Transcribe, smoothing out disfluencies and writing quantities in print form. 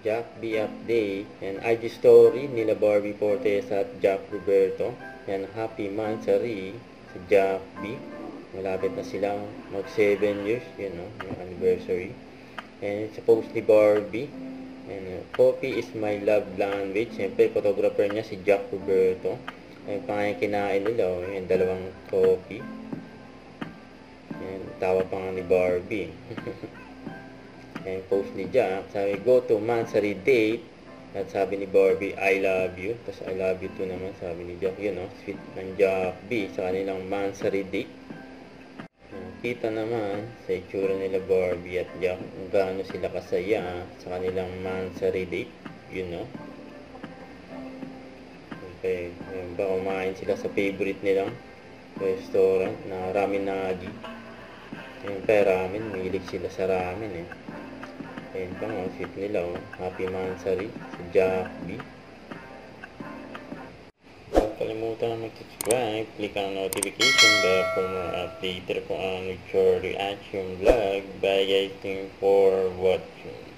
Jack B update. And IG story nila Barbie Fortes at Jack Roberto. And happy monthsary sa Jack B. Malapit na sila mag 7 years, yun know, yung anniversary. And supposedly Barbie. And coffee is my love language. Siyempre, photographer niya si Jack Roberto. Ay kinain nila, yung dalawang coffee. And tawa pa nga ni Barbie. And post ni Jack, sabi, go to monthsary date. At sabi ni Barbie, I love you. Tapos I love you too naman, sabi ni Jack. Yun, no? Sweet ng Jack B sa kanilang monthsary date. Kita naman sa itsura nila Barbie at Jack kung gaano sila kasaya sa kanilang monthsary date. Yun, no? Okay, ba kumain sila sa favorite nilang restaurant na Ramen Nagi. Siyempre, ramen. Mahilig sila sa ramen, eh. Ayan pa nga, sweet nila, oh. Happy monthsary sa Jack B. Huwag kalimutan na mag-subscribe, click ang notification bell for more update ko ang your reaction vlog. Bye guys, thank you for watching.